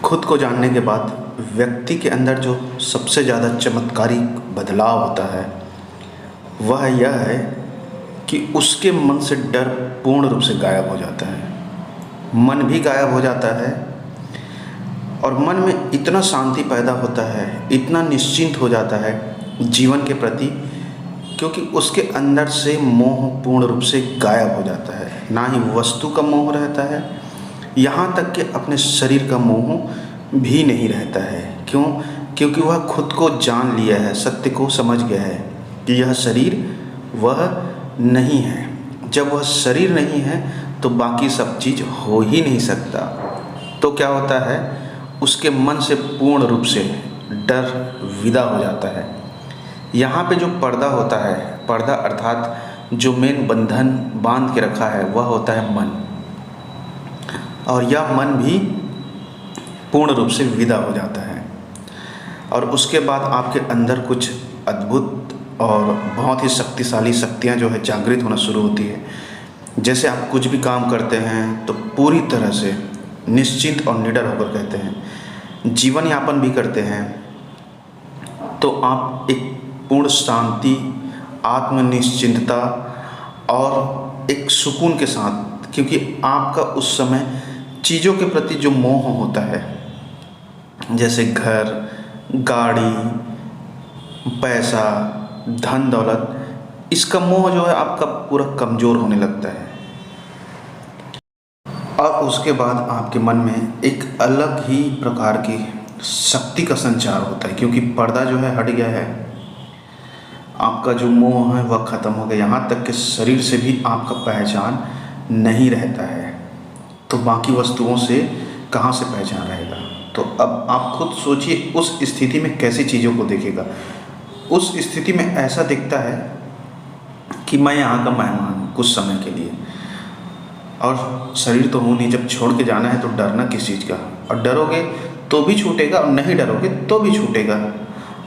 खुद को जानने के बाद व्यक्ति के अंदर जो सबसे ज़्यादा चमत्कारिक बदलाव होता है वह यह है कि उसके मन से डर पूर्ण रूप से गायब हो जाता है। मन भी गायब हो जाता है और मन में इतना शांति पैदा होता है, इतना निश्चिंत हो जाता है जीवन के प्रति, क्योंकि उसके अंदर से मोह पूर्ण रूप से गायब हो जाता है। ना ही वस्तु का मोह रहता है, यहाँ तक कि अपने शरीर का मोह भी नहीं रहता है। क्यों? क्योंकि वह खुद को जान लिया है, सत्य को समझ गया है कि यह शरीर वह नहीं है। जब वह शरीर नहीं है तो बाकी सब चीज़ हो ही नहीं सकता। तो क्या होता है, उसके मन से पूर्ण रूप से डर विदा हो जाता है। यहाँ पे जो पर्दा होता है, पर्दा अर्थात जो मेन बंधन बांध के रखा है वह होता है मन, और यह मन भी पूर्ण रूप से विदा हो जाता है। और उसके बाद आपके अंदर कुछ अद्भुत और बहुत ही शक्तिशाली शक्तियाँ जो है जागृत होना शुरू होती है। जैसे आप कुछ भी काम करते हैं तो पूरी तरह से निश्चिंत और निडर होकर कहते हैं। जीवन यापन भी करते हैं तो आप एक पूर्ण शांति, आत्मनिश्चिंतता और एक सुकून के साथ, क्योंकि आपका उस समय चीज़ों के प्रति जो मोह होता है, जैसे घर, गाड़ी, पैसा, धन दौलत, इसका मोह जो है आपका पूरा कमज़ोर होने लगता है। और उसके बाद आपके मन में एक अलग ही प्रकार की शक्ति का संचार होता है, क्योंकि पर्दा जो है हट गया है, आपका जो मोह है वह ख़त्म हो गया। यहाँ तक कि शरीर से भी आपका पहचान नहीं रहता है, तो बाकी वस्तुओं से कहाँ से पहचान रहेगा। तो अब आप खुद सोचिए, उस स्थिति में कैसी चीज़ों को देखेगा। उस स्थिति में ऐसा दिखता है कि मैं यहाँ का मेहमान हूँ कुछ समय के लिए, और शरीर तो हूँ नहीं, जब छोड़ के जाना है तो डरना किस चीज़ का। और डरोगे तो भी छूटेगा और नहीं डरोगे तो भी छूटेगा।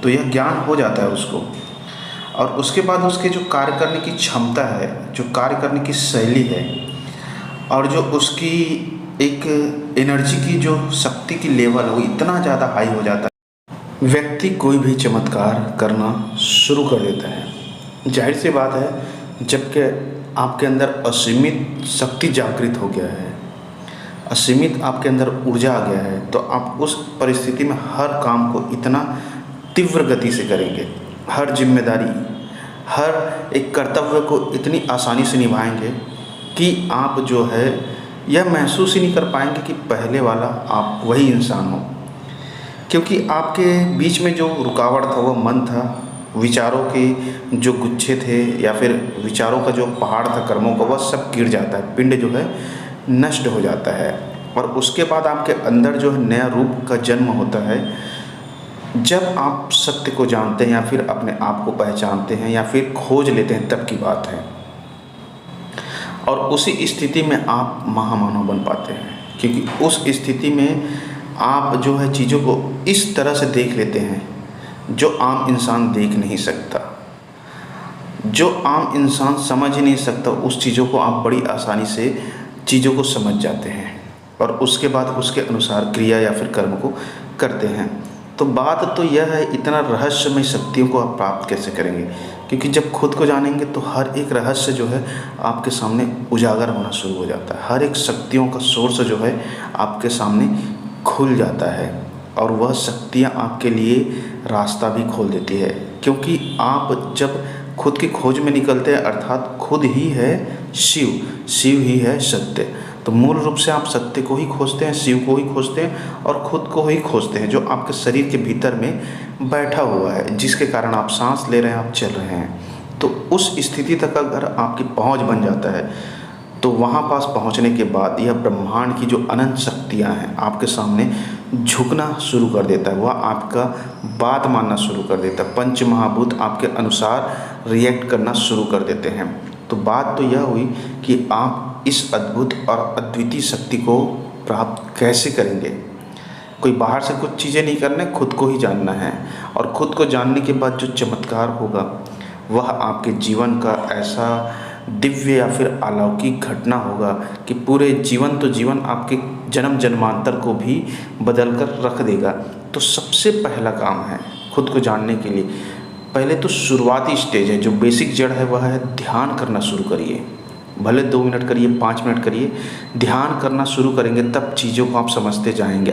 तो यह ज्ञान हो जाता है उसको। और उसके बाद उसके जो कार्य करने की क्षमता है, जो कार्य करने की शैली है, और जो उसकी एक एनर्जी की जो शक्ति की लेवल है वो इतना ज़्यादा हाई हो जाता है, व्यक्ति कोई भी चमत्कार करना शुरू कर देता है। जाहिर सी बात है, जबकि आपके अंदर असीमित शक्ति जागृत हो गया है, असीमित आपके अंदर ऊर्जा आ गया है, तो आप उस परिस्थिति में हर काम को इतना तीव्र गति से करेंगे, हर जिम्मेदारी, हर एक कर्तव्य को इतनी आसानी से निभाएंगे कि आप जो है यह महसूस ही नहीं कर पाएंगे कि पहले वाला आप वही इंसान हो। क्योंकि आपके बीच में जो रुकावट था वो मन था, विचारों के जो गुच्छे थे या फिर विचारों का जो पहाड़ था कर्मों का, वह सब गिर जाता है, पिंड जो है नष्ट हो जाता है। और उसके बाद आपके अंदर जो है नया रूप का जन्म होता है। जब आप सत्य को जानते हैं या फिर अपने आप को पहचानते हैं या फिर खोज लेते हैं, तब की बात है। और उसी स्थिति में आप महामानव बन पाते हैं, क्योंकि उस स्थिति में आप जो है चीज़ों को इस तरह से देख लेते हैं जो आम इंसान देख नहीं सकता, जो आम इंसान समझ ही नहीं सकता। उस चीज़ों को आप बड़ी आसानी से चीज़ों को समझ जाते हैं और उसके बाद उसके अनुसार क्रिया या फिर कर्म को करते हैं। तो बात तो यह है, इतना रहस्यमय शक्तियों को आप प्राप्त कैसे करेंगे, क्योंकि जब खुद को जानेंगे तो हर एक रहस्य जो है आपके सामने उजागर होना शुरू हो जाता है। हर एक शक्तियों का सोर्स जो है आपके सामने खुल जाता है, और वह शक्तियाँ आपके लिए रास्ता भी खोल देती है। क्योंकि आप जब खुद की खोज में निकलते हैं, अर्थात खुद ही है शिव, शिव ही है सत्य, तो मूल रूप से आप सत्य को ही खोजते हैं, शिव को ही खोजते हैं और खुद को ही खोजते हैं, जो आपके शरीर के भीतर में बैठा हुआ है, जिसके कारण आप सांस ले रहे हैं, आप चल रहे हैं। तो उस स्थिति तक अगर आपकी पहुंच बन जाता है तो वहाँ पास पहुँचने के बाद यह ब्रह्मांड की जो अनंत शक्तियाँ हैं आपके सामने झुकना शुरू कर देता है, वह आपका बात मानना शुरू कर देता है। पंच महाभूत आपके अनुसार रिएक्ट करना शुरू कर देते हैं। तो बात तो यह हुई कि आप इस अद्भुत और अद्वितीय शक्ति को प्राप्त कैसे करेंगे। कोई बाहर से कुछ चीज़ें नहीं करना है, खुद को ही जानना है। और खुद को जानने के बाद जो चमत्कार होगा वह आपके जीवन का ऐसा दिव्य या फिर अलौकिक घटना होगा कि पूरे जीवन तो जीवन आपके जन्म जन्मांतर को भी बदल कर रख देगा। तो सबसे पहला काम है खुद को जानने के लिए, पहले तो शुरुआती स्टेज है, जो बेसिक जड़ है वह है ध्यान करना शुरू करिए। भले 2 मिनट करिए, 5 मिनट करिए, ध्यान करना शुरू करेंगे तब चीज़ों को आप समझते जाएंगे।